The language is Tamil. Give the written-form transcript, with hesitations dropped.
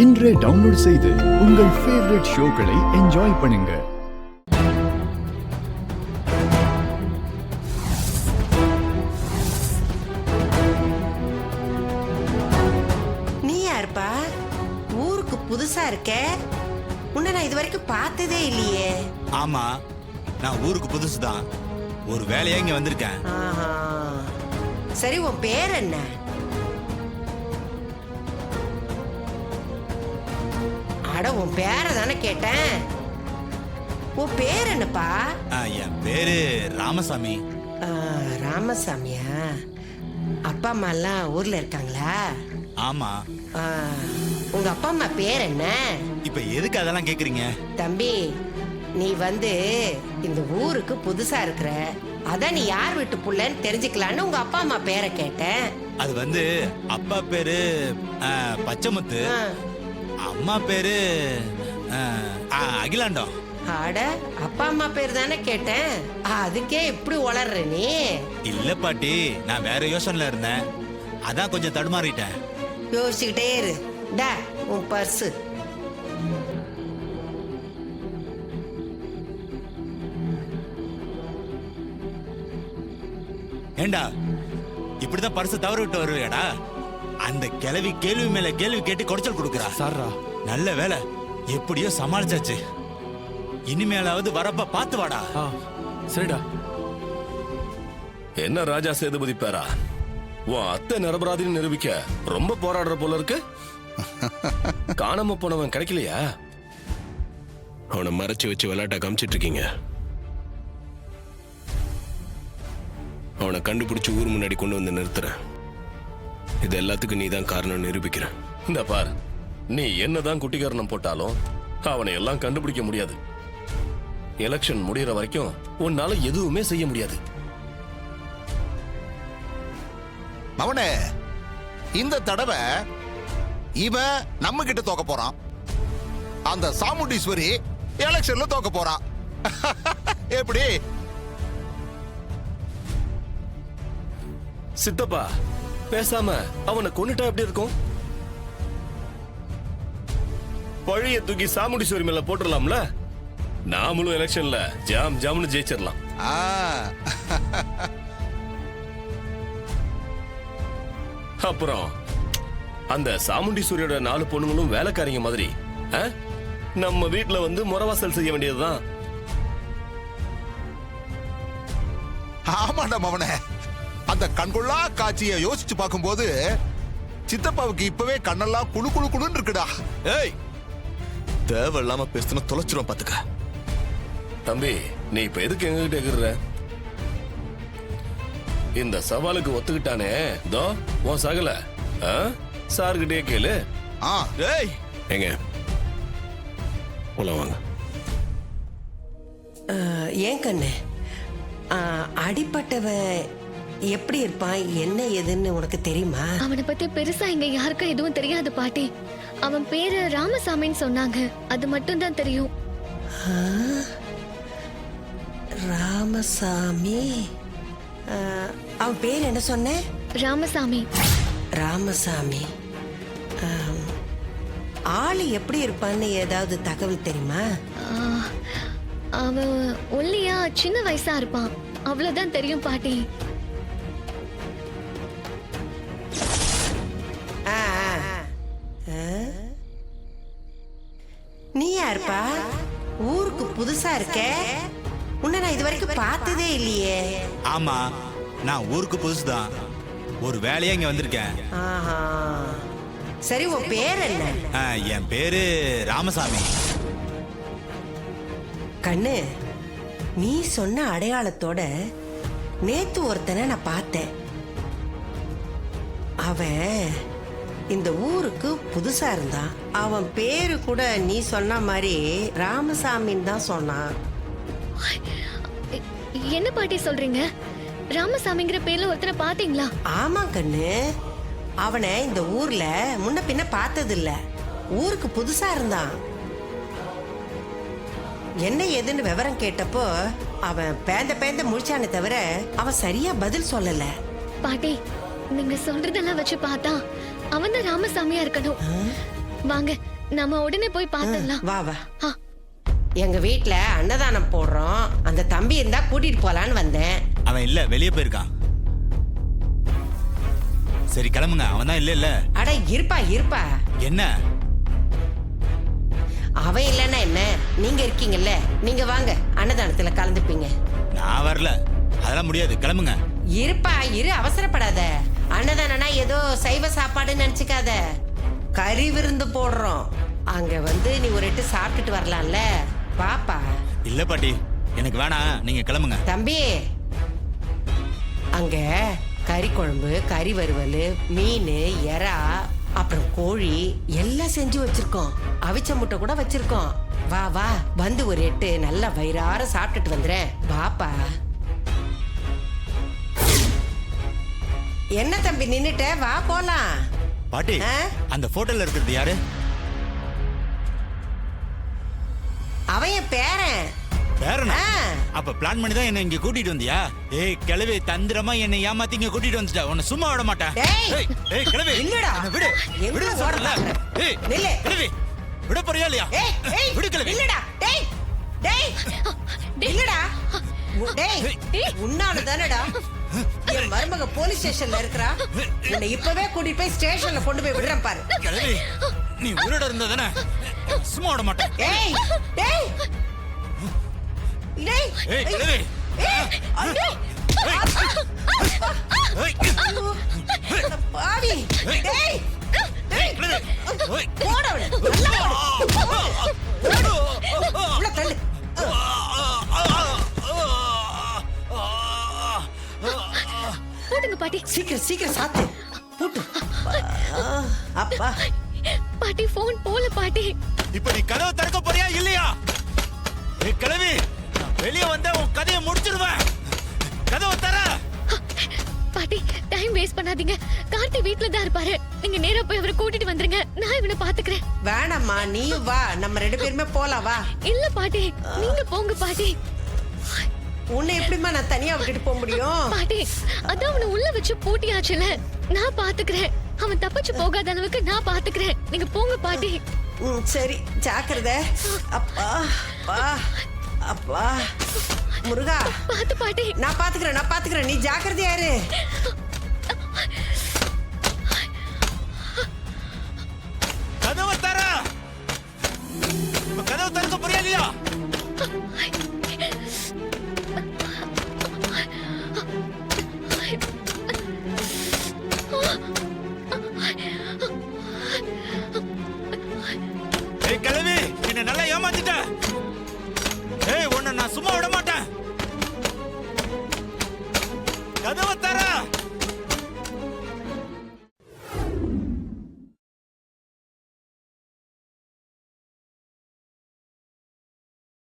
இன்றே டவுன்லோட் செய்து உங்கள் ஃபேவரட் ஷோக்களை என்ஜாய் பண்ணுங்க. நீ யாருப்பா? ஊருக்கு புதுசா இருக்க. உன்னை நான் இது வரைக்கும் பார்த்ததே இல்லையே. ஆமா, நான் ஊருக்கு புதுசுதான். ஒரு வேலையா இங்க வந்திருக்கேன். ஆஹா. சரி, உன் பேர் என்ன? அட, உன் பேரை தானே கேட்டேன். உன் பேர் என்னப்பா? என் பேரு ராமசாமி. ராமசாமியா? அப்பா அம்மா எல்லாம் ஊர்ல இருக்காங்களா? ஆமா. உங்க அப்பா அம்மா பேர் என்ன? இப்ப எதுக்கு அதெல்லாம் கேக்குறீங்க? தம்பி, நீ இந்த ஊருக்கு புதுசா இருக்கிற, அதான் நீ யார் வீட்டு புள்ளன்னு தெரிஞ்சுக்கலான்னு உங்க அப்பா அம்மா பேரை கேட்டேன். அது அப்பா பேரு பச்சைமுத்து, அம்மா பேரு அகிலாண்டம். அட, அப்பா அம்மா பேர் தானே கேட்டேன், அதுக்கே இப்படி உளர்ற நீ? இல்ல பாட்டி, நான் வேற யோசனைல இருந்தேன், அதான் கொஞ்சம் தடுமாறிட்டேன். யோசிச்சுக்கிட்டே இரு. டா, உன் பர்ஸு. ஏண்டா, இப்படிதான் பரிசு தவறு விட்டு வருவேடா? அந்த கிழவி கேள்வி மேல கேள்வி கேட்டு குடைச்சல் கொடுக்குறா. சாரா, நல்ல வேலை, எப்படியோ சமாளிச்சாச்சு. இனிமேலாவது வரப்ப பாத்து வாடா. சரிடா. என்ன ராஜா சேதுபதி பேரா, உன் அத்தை நிரபராதின்னு நிரூபிக்க ரொம்ப போராடுற போல இருக்கு. காணாம போனவன் கிடைக்கலையா? அவனை மறைச்சு வச்சு விளையாட்ட காமிச்சிட்டு இருக்கீங்க. அவனை கண்டுபிடிச்சு ஊர் முன்னாடி கொண்டு வந்து நிறுத்துறேன். இது எல்லாத்துக்கும் நீ தான் காரணம் நிரூபிக்கிற. இந்த பார், நீ என்னதான் குட்டிகரணம் போட்டாலும் அவனை எல்லாம் கண்டுபிடிக்க முடியாது. எலெக்ஷன் முடியற வரைக்கும் உன்னால எதுவுமே செய்ய முடியாது. அவனே, இந்த தடவை இவன் நம்ம கிட்ட தோக்க போறான். அந்த சாமுண்டீஸ்வரி எலெக்ஷன்ல தோக்க போறான். எப்படி? சித்தப்பா, பேசாம அவனை கொன்னுட்டா எப்படி இருக்கும்? பழைய தூக்கி சாமுண்டீஸ்வரி மேல போட்டுடலாம்ல. நாமளும் எலெக்ஷன்ல ஜாம் ஜாம்னு ஜெயிச்சிடலாம். அப்புறம் அந்த சாமுண்டீஸ்வரியோட 4 பொண்ணுங்களும் வேலைக்காரங்க மாதிரி நம்ம வீட்டுல முறவாசல் செய்ய வேண்டியதுதான். ஆமாடா மவனே, அந்த கண்கொள்ளா காட்சியை யோசிச்சு பார்க்கும்போது சித்தப்பாவுக்கு இப்பவே கண்ணெல்லாம் குழு குழு குழுன்னு இருக்குடா. ஏய், தேவையில்லாம பேசுன தொலைச்சிரும் பாத்துக்க. தம்பி, நீ இப்ப எதுக்கு எங்ககிட்ட இருக்கிற? இந்த சவாலுக்கு ஒத்துக்கிட்டானே தோ உன் சகல சார்கிட்டே கேளு. ஏய், எங்க உள்ள வாங்க. ஏன் கண்ணு, அடிப்பட்டவன் எப்படி இருப்பான், என்ன ஏதுன்னு உனக்கு தெரியுமா? அவனை பத்தி பெருசா இங்க யாருக்கும் எதுவும் தெரியாது பாட்டி. அவன் பேரு ராமசாமின்னு சொன்னாங்க, அது மட்டும் தான் தெரியும். ராமசாமி? அவன் பேர் என்ன சொன்ன? ராமசாமி. ராமசாமி ஆளு எப்படி இருப்பான்னு ஏதாவது தகவல் தெரியுமா? அவன் ஒல்லியா சின்ன வயசா இருப்பான், அவ்வளவுதான் தெரியும் பாட்டி. நீ யாருப்பா? ஊருக்கு புதுசா இருக்க, உன்னை நான் இது வரைக்கும் பார்த்ததே இல்லையே. ஆமா, நான் ஊருக்கு புதுசுதான். ஒரு வேலையா இங்க வந்திருக்கேன். சரி, உன் பேர் என்ன? என் பேரு ராமசாமி. கண்ணு, நீ சொன்ன அடையாளத்தோட நேத்து ஒருத்தனை நான் பார்த்தேன். அவன் இந்த ஊருக்கு புதுசா இருந்தான். அவன் பேரு கூட நீ சொன்ன மாதிரி ராமசாமின்னு தான் சொன்னான். என்ன பாட்டி சொல்றீங்க? ராமசாமிங்கிற பேர்ல ஒருத்தனை பாத்தீங்களா? ஆமா கண்ணு, அவனை இந்த ஊர்ல முன்ன பின்ன பார்த்தது இல்ல. ஊருக்கு புதுசா இருந்தான். என்ன ஏதுன்னு விவரம் கேட்டப்போ அவன் பேந்த முழிச்சானே தவிர அவன் சரியா பதில் சொல்லல. பாட்டி, நீங்க சொல்றதெல்லாம் வச்சு பார்த்தா அவன் தான் ராமசாமியா இருக்கணும். வாங்க நம்ம உடனே போய் பார்த்துடலாம். வா வா. ஆ. எங்க வீட்ல அன்னதானம் போடுறோம், அந்த தம்பி இருந்தா கூட்டிட்டு போலான்னு வந்தேன். அவன் இல்ல, வெளியே போயிருக்கான். சரி கிளம்புங்க. அவன் தான் இல்ல. அட இருப்பா இருப்பா. என்ன? அவன் இல்லைன்னா என்ன, நீங்க இருக்கீங்கல்ல, நீங்க வாங்க அன்னதானத்துல கலந்துப்பீங்க. நான் வரல, அதெல்லாம் முடியாது. கிளம்புங்க. இருப்பா இரு, அவசரப்படாத. அன்னதானம்னா ஏதோ சைவ சாப்பாடுன்னு நினைச்சுக்காத. கறி விருந்து போடுறோம். அங்க வந்து நீ ஒரு எட்டு சாப்பிட்டுட்டு வரலாம்ல. பாப்பா. இல்ல பாட்டி, எனக்கு வேணாம், நீங்க கிளம்புங்க. தம்பி, அங்க கறி குழம்பு, கறி வறுவல், மீன், எறா, அப்புறம் கோழி எல்லாம் செஞ்சு வச்சிருக்கோம். அவிச்ச முட்டை கூட வச்சிருக்கோம். வா வா, வந்து ஒரு எட்டு நல்லா வயிறார சாப்பிட்டுட்டு வந்துறேன். பாப்பா. என்ன தம்பி நின்னுட்ட, வா போலாம். பாட்டி, ஆ? அந்த போட்டோல இருக்கிறது யாரு? அவன் என் பேரன். பேரனா? ஆ. அப்ப பிளான் பண்ணி தான் என்ன இங்க கூட்டிட்டு வந்தியா? ஏய் கிழவி, தந்திரமா என்னை ஏமாத்தி இங்க கூட்டிட்டு வந்துட்ட. உன்னை சும்மா விட மாட்டேன். டேய். ஏய் கிழவி, இல்லடா. என்னை விடு. எங்க விடு ஓட சொல்றல. பாக்குற? ஏய் நில்லு. கிழவி, விட போறியா இல்லையா? ஏய் ஏய், விடு கிழவி. இல்லடா. டேய் டேய், இல்லடா. டேய், ஏய். உன்னால தானடா என் மருமக போலீஸ் ஸ்டேஷன்ல இருக்கறா. உன்னை இப்பவே கூட்டிட்டு போய் ஸ்டேஷன்ல கொண்டு போய் விடுறேன் பாரு. கிழவி, நீ உயிரோட இருந்தா தானே சும்மா விட மாட்டேன். ஏய் டேய் டேய். ஏய் கிழவி. ஏய் அடே. ஏய் பாவி. டேய் டேய். கிழவி. ஏய். போடா அவனை. நல்லா போடு. உள்ள தள்ளு. போடுங்க பாட்டி. சீக்கிரம் சீக்கிரம் சாத்து. போட்டு. அப்பா. பாட்டி போன் போல பாட்டி. இப்ப நீ கதவை திறக்க போறியா இல்லையா? ஏய் கிழவி, நான் வெளியே வந்தா உன் கதையை முடிச்சிடுவேன். கதவை தர. பாட்டி டைம் வேஸ்ட் பண்ணாதீங்க. கார்த்தி வீட்ல தான் இருப்பாரு. நீங்க நேரா போய் அவரை கூட்டிட்டு வந்துருங்க. நான் இவனை பாத்துக்கிறேன். வேணாம்மா, நீ வா, நம்ம ரெண்டு பேருமே போலாம் வா. இல்ல பாட்டி, நீங்க போங்க பாட்டி. உன்னை எப்படிமா நான் தனியா விட்டுட்டு போக முடியும்? பாட்டி அதான் அவனை உள்ள வச்சு பூட்டியாச்சுல, நான் பாத்துக்கிறேன். அவன் தப்பிச்சு போகாத அளவுக்கு நான் பாத்துக்கிறேன். நீங்க போங்க பாட்டி. சரி, ஜாக்கிரதை. அப்பா அப்பா அப்பா. முருகா, பாத்து பாட்டி. நான் பாத்துக்கிறேன், நீ ஜாக்கிரதையா இரு. கதவை தர. இப்ப கதவை திறக்க போறியா இல்லையா? ஏய் கிழவி,